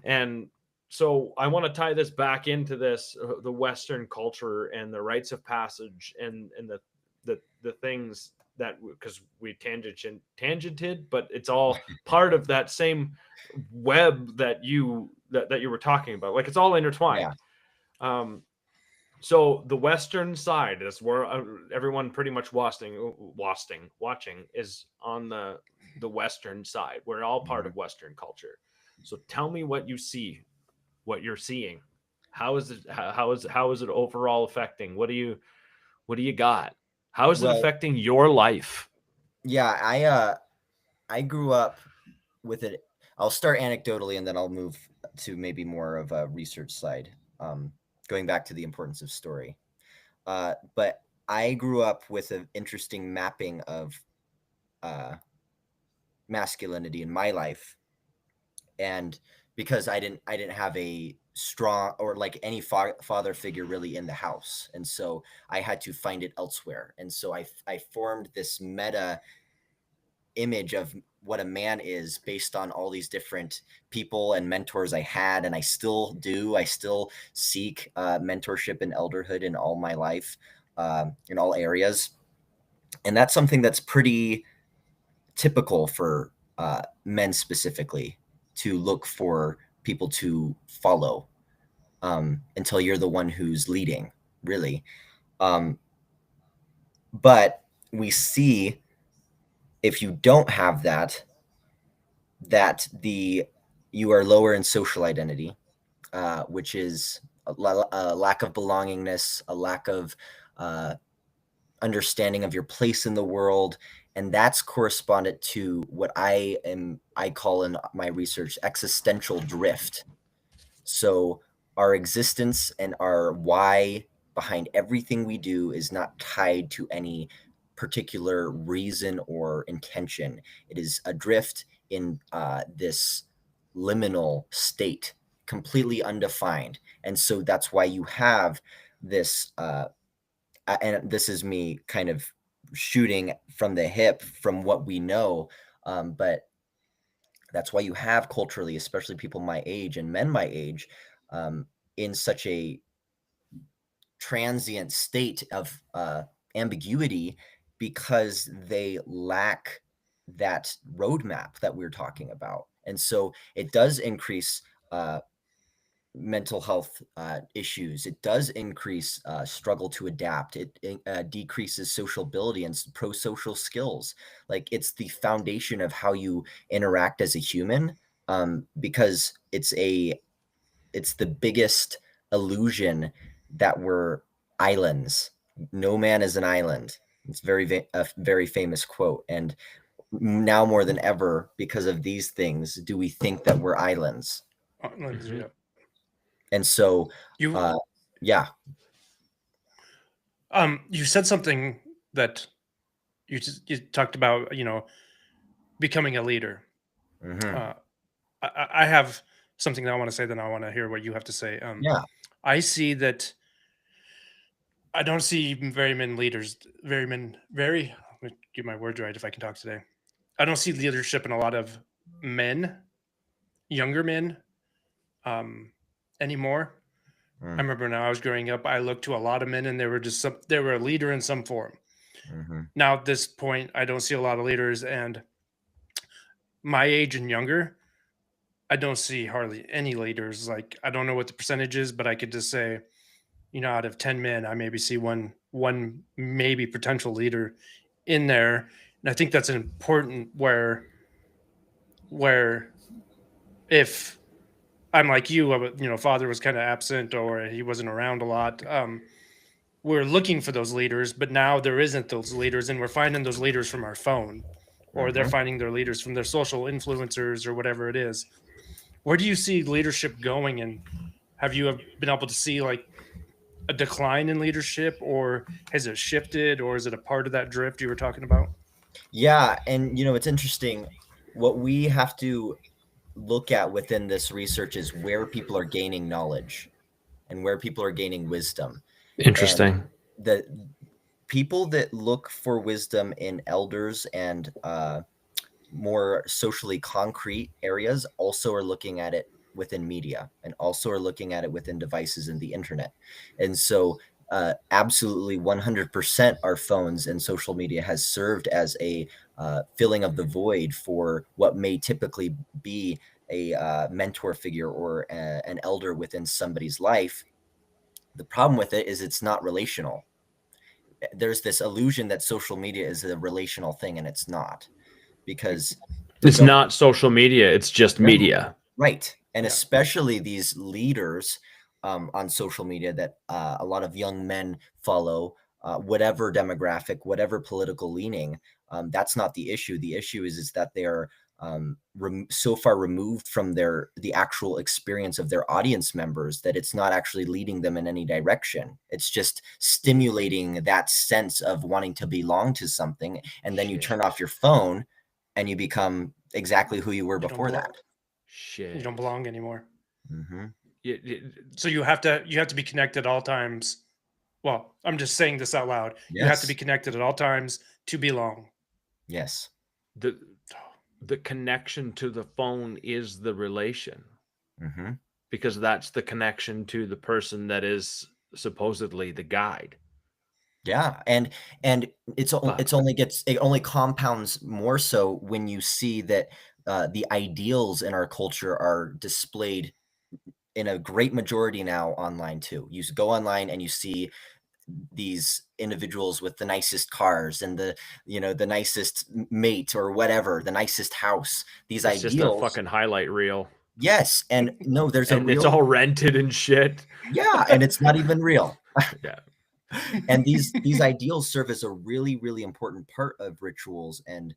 And so I want to tie this back into this, the Western culture and the rites of passage, and the things that, because we tangented, but it's all part of that same web that you were talking about. Like it's all intertwined. Yeah. So the Western side is where everyone pretty much watching is on the Western side. We're all part of Western culture. So tell me what you see, what you're seeing. How is it? How is it overall affecting? What do you got? How is it affecting your life? Yeah, I grew up with it. I'll start anecdotally, and then I'll move to maybe more of a research side, going back to the importance of story. But I grew up with an interesting mapping of masculinity in my life, and because I didn't have a strong or like any father figure really in the house, and so I had to find it elsewhere. And so I formed this meta image of what a man is based on all these different people and mentors I had, and I still do. I still seek mentorship and elderhood in all my life, in all areas, and that's something that's pretty typical for men specifically, to look for people to follow until you're the one who's leading, really. But we see, if you don't have that you are lower in social identity, which is a lack of belongingness, a lack of understanding of your place in the world. And that's corresponded to what I call in my research existential drift. So our existence and our why behind everything we do is not tied to any particular reason or intention. It is adrift in this liminal state, completely undefined. And so that's why you have this, and this is me kind of shooting from the hip from what we know, but that's why you have culturally, especially people my age and men my age, in such a transient state of ambiguity, because they lack that roadmap that we're talking about. And so it does increase mental health issues. It does increase struggle to adapt. It decreases sociability and pro-social skills. Like, it's the foundation of how you interact as a human, because it's the biggest illusion that we're islands. No man is an island. It's a very famous quote. And now more than ever, because of these things, do we think that we're islands. Yeah. And so, You yeah. You said something that you talked about, becoming a leader. Mhm. I have something that I want to say, then I want to hear what you have to say. Yeah. I see that I don't see very many leaders, let me get my words right if I can talk today. I don't see leadership in a lot of men, younger men, anymore. I Mm. remember when I was growing up, I looked to a lot of men and they were they were a leader in some form. Mhm. Now at this point, I don't see a lot of leaders, and my age and younger, I don't see hardly any leaders. Like, I don't know what the percentage is, but I could just say, out of 10 men, I maybe see one maybe potential leader in there. And I think that's important where if I'm like you, father was kind of absent or he wasn't around a lot. We're looking for those leaders, but now there isn't those leaders, and we're finding those leaders from our phone, or they're Mhm. finding their leaders from their social influencers or whatever it is. Where do you see leadership going, and have you been able to see like a decline in leadership, or has it shifted, or is it a part of that drift you were talking about? Yeah, and it's interesting. What we have to look at within this research is where people are gaining knowledge and where people are gaining wisdom. And Interesting. the people that look for wisdom in elders and more socially concrete areas also are looking at it within media and also are looking at it within devices and the internet. And so absolutely 100% our phones and social media has served as a filling of the void for what may typically be a mentor figure or an elder within somebody's life. The problem with it is it's not relational. There's this illusion that social media is a relational thing, and it's not, because It's don't not social media, it's just media. right. And Yeah. especially these leaders on social media that a lot of young men follow, whatever demographic, whatever political leaning. That's not the issue. The issue is that they are so far removed from the actual experience of their audience members that it's not actually leading them in any direction. It's just stimulating that sense of wanting to belong to something, and then you Shit. turn off your phone and you become exactly who you were You don't before belong. that. Shit. You don't belong anymore. Mm-hmm. So you have to be connected at all times. Well, I'm just saying this out loud. You have to be Yes. connected at all times to belong. Yes. The connection to the phone is the relation, Mm-hmm. because that's the connection to the person that is supposedly the guide. Yeah, and it only compounds more so when you see that the ideals in our culture are displayed in a great majority now online too. You go online and you see these individuals with the nicest cars and the nicest mate or whatever, the nicest house. These It's just a ideals, fucking highlight reel, yes, and no, there's a and it's real, all rented and shit. yeah, and it's not even real. Yeah. And these ideals serve as a really, really important part of rituals and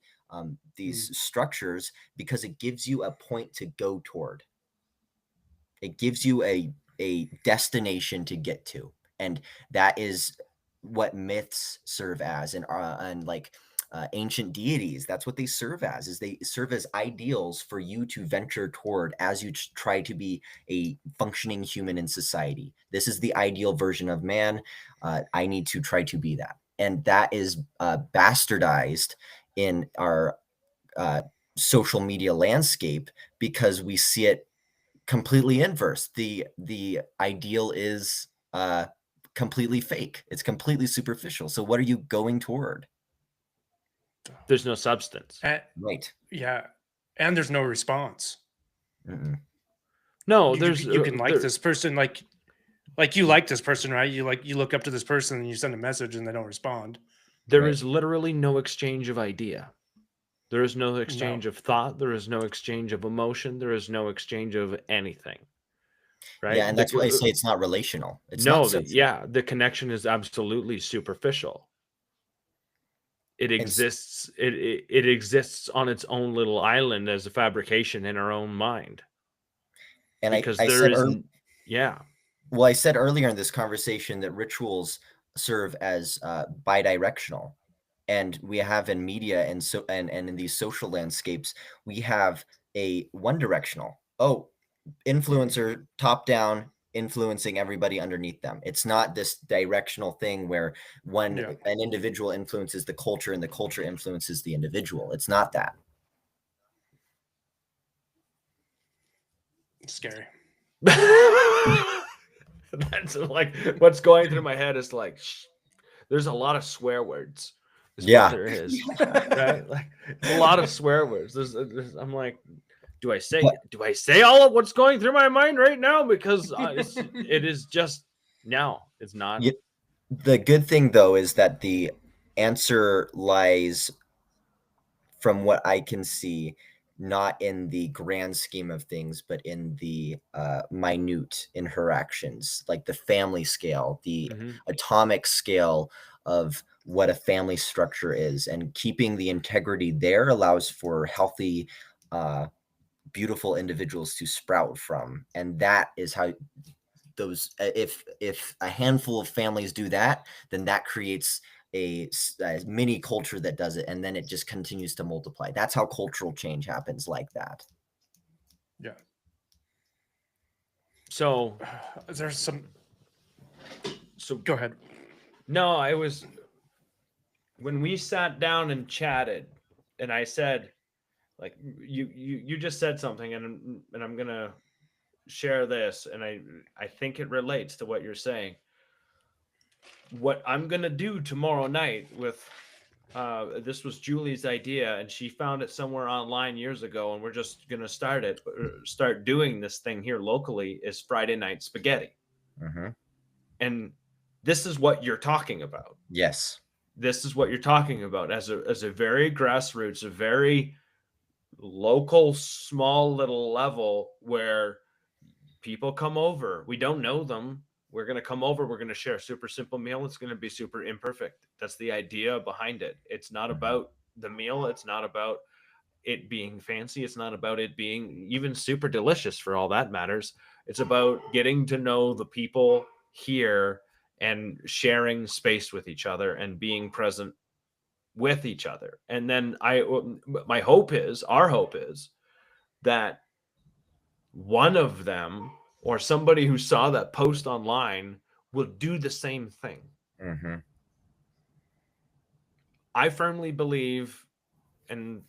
these structures, because it gives you a point to go toward. It gives you a destination to get to, and that is what myths serve as, and like ancient deities. That's what they serve as. Is they serve as ideals for you to venture toward as you try to be a functioning human in society. This is the ideal version of man. I need to try to be that, and that is bastardized in our social media landscape because we see it completely inverse. The ideal is completely fake. It's completely superficial. So what are you going toward? There's no substance. And, Right. yeah, and there's no response. Mm-mm. No, you can like this person, like you like this person, right? You look up to this person and you send a message and they don't respond. There Right. is literally no exchange of idea. There is no exchange of thought. There is no exchange of emotion. There is no exchange of anything. Right? Yeah, and that's why I say it's not relational. It's not social. The connection is absolutely superficial. It exists. It exists on its own little island as a fabrication in our own mind. And Because I there said is, yeah. Well, I said earlier in this conversation that rituals serve as bidirectional, and we have in media and in these social landscapes, we have a one directional. Oh, influencer top down influencing everybody underneath them. It's not this directional thing where an individual influences the culture and the culture influences the individual. It's not that. It's scary. That's like what's going through my head is like, there's a lot of swear words. Yeah, there is, right? Like a lot of swear words. I'm like, do I say all of what's going through my mind right now? Because it is just now. It's not. The good thing though is that the answer lies, from what I can see, not in the grand scheme of things, but in the minute interactions, like the family scale, the atomic scale of what a family structure is, and keeping the integrity there allows for healthy, beautiful individuals to sprout from. And that is how those, if a handful of families do that, then that creates a mini culture that does it, and then it just continues to multiply. That's how cultural change happens, like that. Yeah. So there's some. So go ahead. No, I was when we sat down and chatted, and I said, like, you just said something, and I'm gonna share this, and I think it relates to what you're saying. What I'm gonna do tomorrow night with this was Julie's idea, and she found it somewhere online years ago, and we're just gonna start doing this thing here locally, is Friday night spaghetti. And this is what you're talking about. Yes, this is what you're talking about as a very grassroots, a very local, small little level where people come over. We don't know them. We're going to come over. We're going to share a super simple meal. It's going to be super imperfect. That's the idea behind it. It's not about the meal. It's not about it being fancy. It's not about it being even super delicious, for all that matters. It's about getting to know the people here and sharing space with each other and being present with each other. And then our hope is that one of them or somebody who saw that post online will do the same thing. I firmly believe, and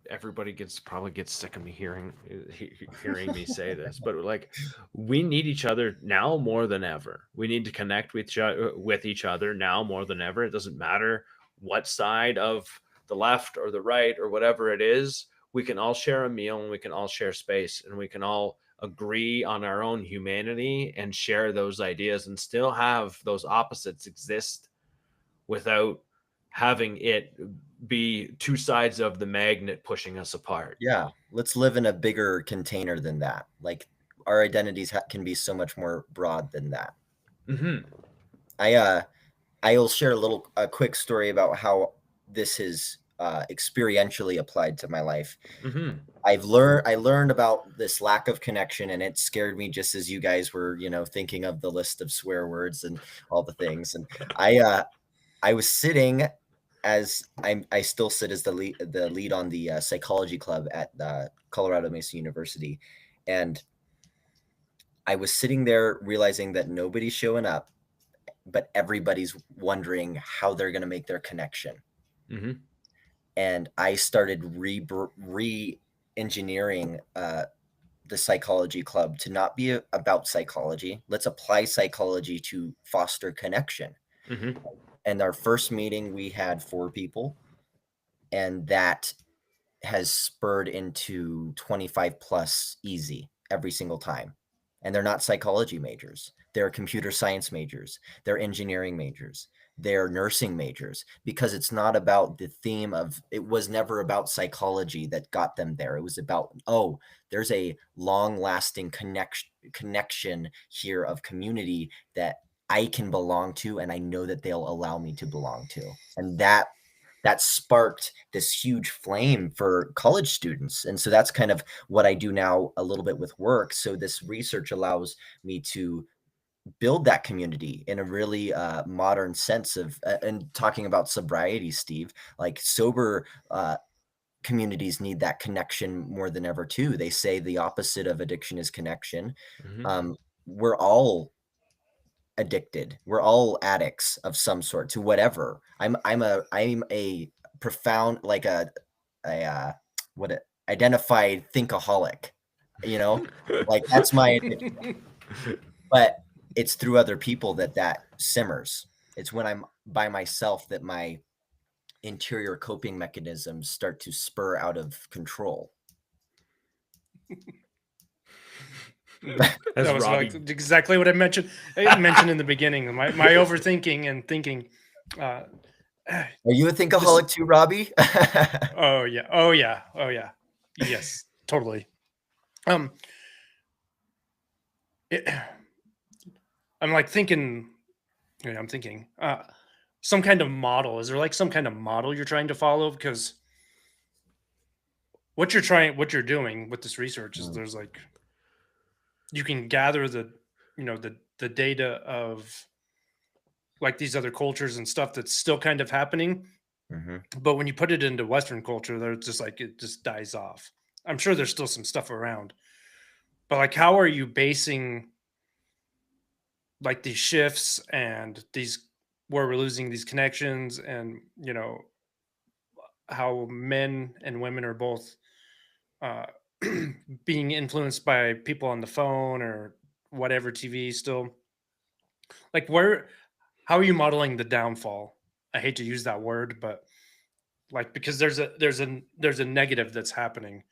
everybody probably gets sick of me hearing me say this, but like, we need each other now more than ever. We need to connect with each other now more than ever. It doesn't matter what side of the left or the right or whatever it is. We can all share a meal, and we can all share space, and we can all agree on our own humanity and share those ideas, and still have those opposites exist without having it be two sides of the magnet pushing us apart. Yeah, let's live in a bigger container than that. Like, our identities can be so much more broad than that. I'll share a quick story about how this has experientially applied to my life. I learned about this lack of connection, and it scared me, just as you guys were, thinking of the list of swear words and all the things. And I was sitting, as I still sit as the lead on the psychology club at Colorado Mesa University, and I was sitting there realizing that nobody's showing up, but everybody's wondering how they're going to make their connection. And I started re-engineering the psychology club to not be about psychology. Let's apply psychology to foster connection. And our first meeting, we had 4 people, and that has spurred into 25 plus easy every single time. and they're not psychology majors. They're computer science majors. They're engineering majors. They're nursing majors, because it's not about the theme of, it was never about psychology that got them there. It was about, oh, there's a long lasting connection here of community that I can belong to, and I know that they'll allow me to belong to. And that sparked this huge flame for college students. And so that's kind of what I do now a little bit with work. So this research allows me to build that community in a really modern sense of, and talking about sobriety, Steve, like sober communities need that connection more than ever too. They say the opposite of addiction is connection. We're all addicted. We're all addicts of some sort to whatever. I'm a profound, like identified thinkaholic, like that's my addiction. But it's through other people that simmers. It's when I'm by myself that my interior coping mechanisms start to spur out of control. That was exactly what I mentioned in the beginning. My overthinking and thinking. Are you a thinkaholic too, Robbie? Oh yeah. Yes, totally. I'm like thinking. I'm thinking some kind of model. Is there like some kind of model you're trying to follow? Because what you're doing with this research is there's like, you can gather the data of like these other cultures and stuff that's still kind of happening. But when you put it into Western culture, there's just like, it just dies off. I'm sure there's still some stuff around, but like, how are you basing like these shifts and these, where we're losing these connections, and how men and women are both being influenced by people on the phone or whatever, TV still, like, how are you modeling the downfall? I hate to use that word, but like, because there's a negative that's happening.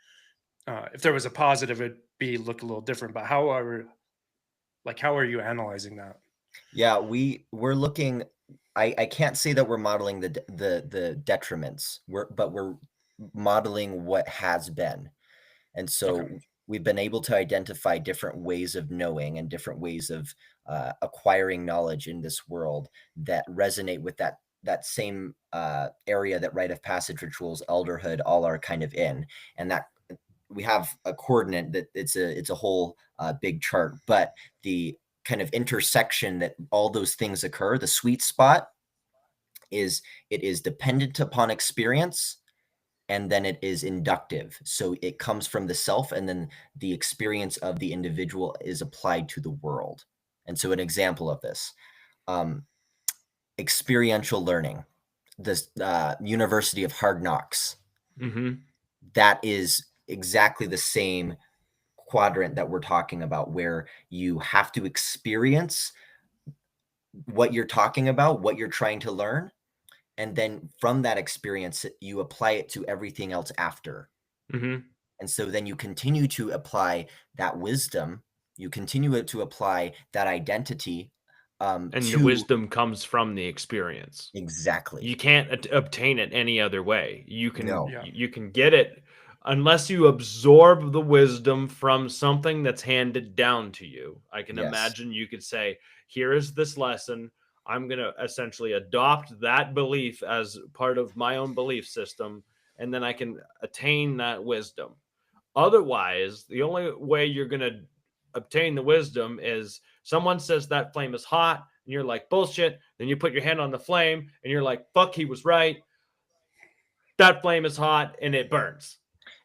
If there was a positive, it'd look a little different, but how are you analyzing that? Yeah, we're looking, I can't say that we're modeling the detriments, but we're modeling what has been. And so we've been able to identify different ways of knowing and different ways of acquiring knowledge in this world that resonate with that same area that rite of passage rituals, elderhood, all are kind of in. And that we have a coordinate that it's a whole big chart, but the kind of intersection that all those things occur, the sweet spot is, it is dependent upon experience, and then it is inductive. So it comes from the self, and then the experience of the individual is applied to the world. And so an example of this, experiential learning, this University of Hard Knocks, that is exactly the same quadrant that we're talking about, where you have to experience what you're talking about, what you're trying to learn, and then from that experience you apply it to everything else after. And so then you continue to apply that wisdom, you continue to apply that identity, and the wisdom comes from the experience. Exactly. You can't obtain it any other way. You can get it unless you absorb the wisdom from something that's handed down to you. I can imagine you could say, here is this lesson. I'm going to essentially adopt that belief as part of my own belief system, and then I can attain that wisdom. Otherwise, the only way you're going to obtain the wisdom is someone says that flame is hot, and you're like, bullshit. Then you put your hand on the flame, and you're like, fuck, he was right. That flame is hot, and it burns.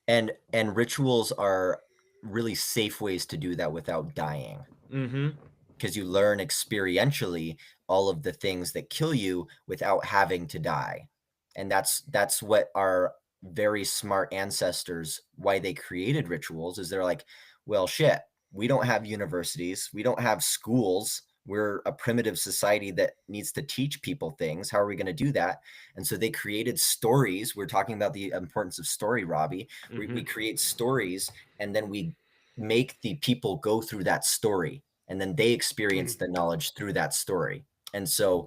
And rituals are really safe ways to do that without dying. Because you learn experientially all of the things that kill you without having to die. And that's what our very smart ancestors, why they created rituals, is they're like, well, shit, we don't have universities, we don't have schools, we're a primitive society that needs to teach people things. How are we going to do that? And so they created stories. We're talking about the importance of story, Robbie. We create stories, and then we make the people go through that story, and then they experience the knowledge through that story. And so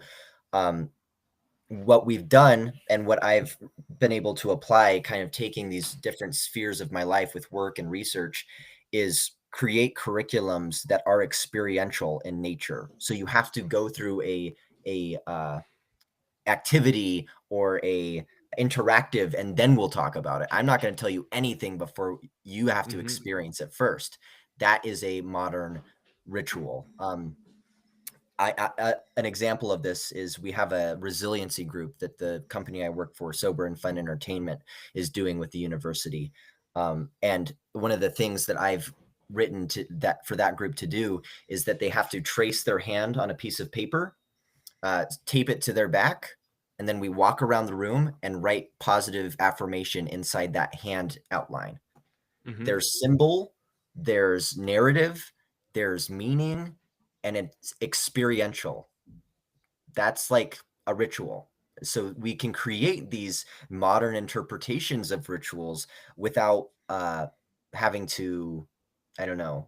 what we've done and what I've been able to apply, kind of taking these different spheres of my life with work and research, is create curriculums that are experiential in nature. So you have to go through a activity or a interactive, and then we'll talk about it. I'm not going to tell you anything before you have to experience it first. That is a modern ritual. An example of this is we have a resiliency group that the company I work for, Sober and Fun Entertainment, is doing with the university. And one of the things that I've written for that group to do is that they have to trace their hand on a piece of paper, tape it to their back, and then we walk around the room and write positive affirmation inside that hand outline. There's symbol, there's narrative, there's meaning, and it's experiential. That's like a ritual. So we can create these modern interpretations of rituals without having to, I don't know,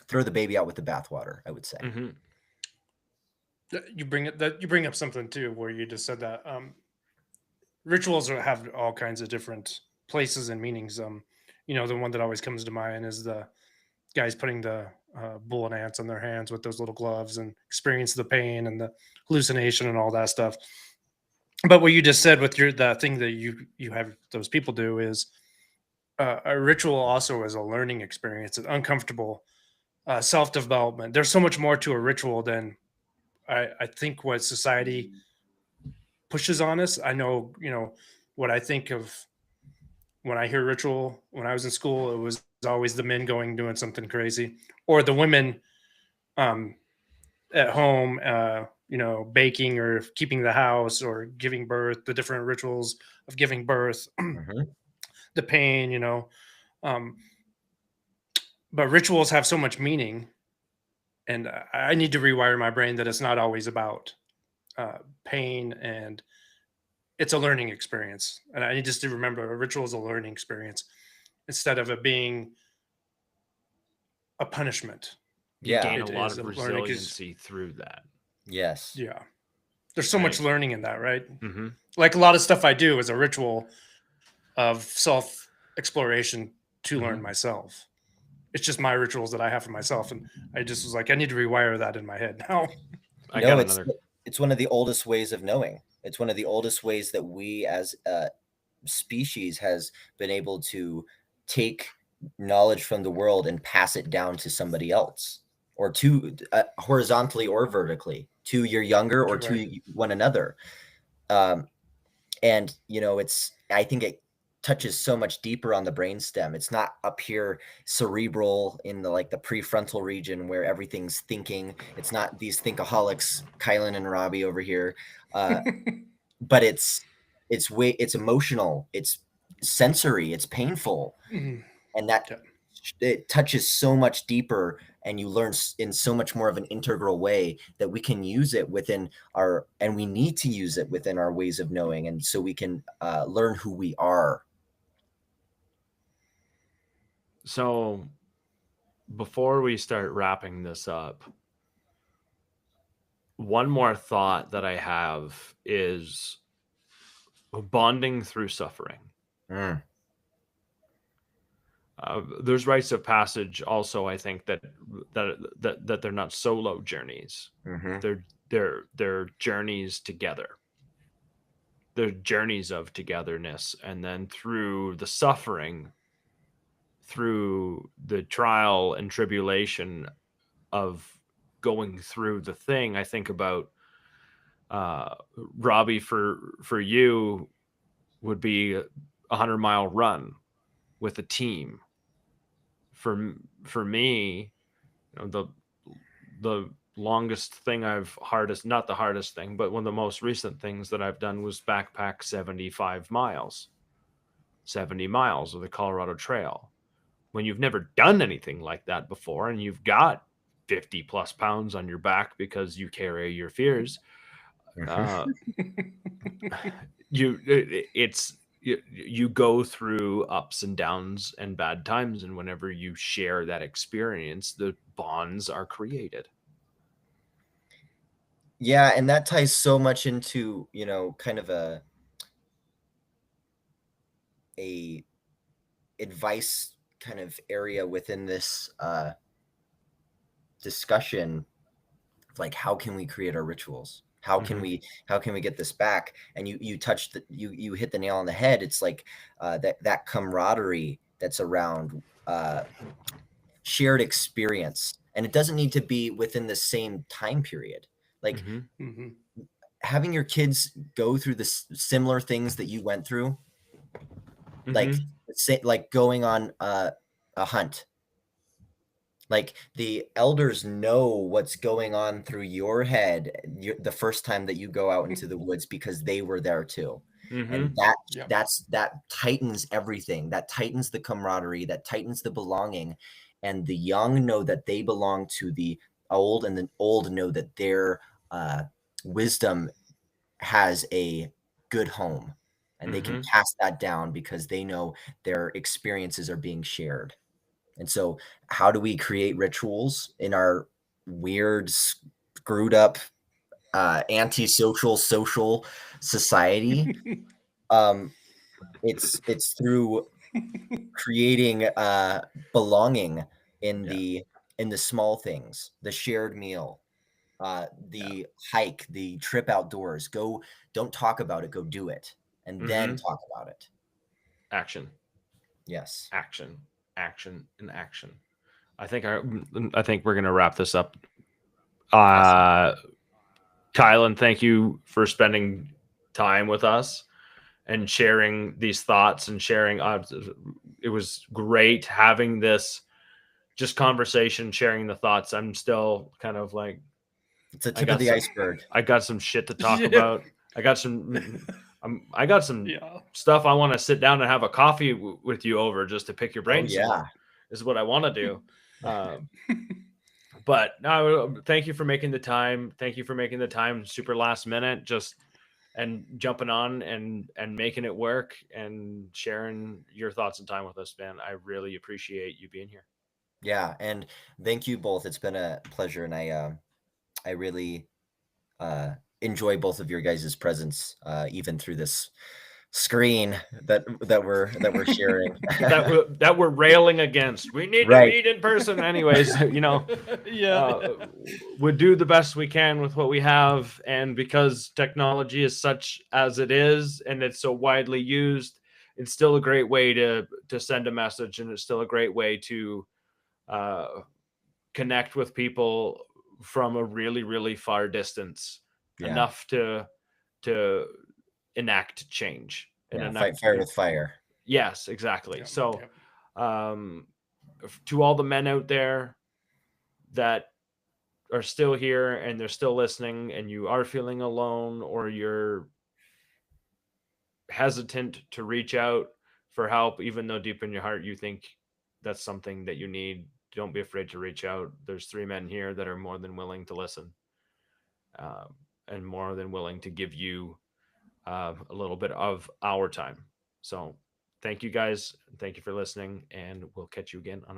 throw the baby out with the bathwater, I would say. You bring up something too, where you just said that rituals have all kinds of different places and meanings. The one that always comes to mind is the guys putting the bull and ants on their hands with those little gloves and experience the pain and the hallucination and all that stuff. But what you just said with the thing that you have those people do is a ritual also is a learning experience, an uncomfortable self-development. There's so much more to a ritual than I think what society pushes on us. I know, what I think of when I hear ritual. When I was in school, it was always the men doing something crazy, or the women at home, baking or keeping the house or giving birth, the different rituals of giving birth, the pain, but rituals have so much meaning, and I need to rewire my brain that it's not always about pain, and it's a learning experience. And I need just to remember a ritual is a learning experience instead of it being a punishment. You gain a lot of resiliency through that. Yes. Yeah. There's so much learning in that, right? Like a lot of stuff I do is a ritual of self-exploration to learn myself. It's just my rituals that I have for myself. And I just was like, I need to rewire that in my head now. It's one of the oldest ways of knowing. It's one of the oldest ways that we as a species has been able to take knowledge from the world and pass it down to somebody else, or to horizontally or vertically, to your younger or to one another. And I think it touches so much deeper on the brainstem. It's not up here cerebral in the prefrontal region where everything's thinking. It's not these thinkaholics, Kylan and Robbie over here, but it's emotional, it's sensory, it's painful, and that it touches so much deeper, and you learn in so much more of an integral way that we can use it and we need to use it within our ways of knowing, and so we can learn who we are. So before we start wrapping this up, one more thought that I have is bonding through suffering. There's rites of passage also. I think that they're not solo journeys. They're journeys together. They're journeys of togetherness, and then through the suffering, through the trial and tribulation of going through the thing, I think about Robbie, for you would be a 100-mile run with a team. For me, the longest thing not the hardest thing, but one of the most recent things that I've done was backpack 70 miles of the Colorado Trail. When you've never done anything like that before, and you've got 50 plus pounds on your back because you carry your fears, you go through ups and downs and bad times, and whenever you share that experience, the bonds are created. Yeah, and that ties so much into, kind of a advice kind of area within this discussion, like how can we create our rituals? How can we get this back? And you touched you hit the nail on the head. It's like that camaraderie that's around shared experience, and it doesn't need to be within the same time period. Like having your kids go through the similar things that you went through, like going on a hunt. Like the elders know what's going on through your head the first time that you go out into the woods, because they were there too. And that tightens everything. That tightens the camaraderie, that tightens the belonging. And the young know that they belong to the old, and the old know that their wisdom has a good home, and they can pass that down because they know their experiences are being shared. And so how do we create rituals in our weird, screwed up, antisocial social society? It's through creating belonging in the small things, the shared meal, the hike, the trip outdoors. Don't talk about it, go do it, and then talk about it. Action. Yes. Action, and action. I think we're gonna wrap this up. Kylan, thank you for spending time with us and sharing these thoughts and sharing. It was great having this just conversation, sharing the thoughts. I'm still kind of like, it's a tip of the iceberg. I got some shit to talk about. I got some stuff I want to sit down and have a coffee with you over, just to pick your brain. Is what I want to do. But no, thank you for making the time. Thank you for making the time super last minute, and jumping on and making it work and sharing your thoughts and time with us, man. I really appreciate you being here. Yeah, and thank you both. It's been a pleasure, and I really enjoy both of your guys' presence, even through this screen that we're sharing, that we're railing against. We need to meet in person, anyways. We do the best we can with what we have, and because technology is such as it is, and it's so widely used, it's still a great way to send a message, and it's still a great way to connect with people from a really, really far distance, enough to enact change and fight fire with fire. Yes, exactly. To all the men out there that are still here and they're still listening, and you are feeling alone, or you're hesitant to reach out for help, even though deep in your heart you think that's something that you need, don't be afraid to reach out. There's 3 men here that are more than willing to listen, and more than willing to give you a little bit of our time. So thank you guys. Thank you for listening, and we'll catch you again on our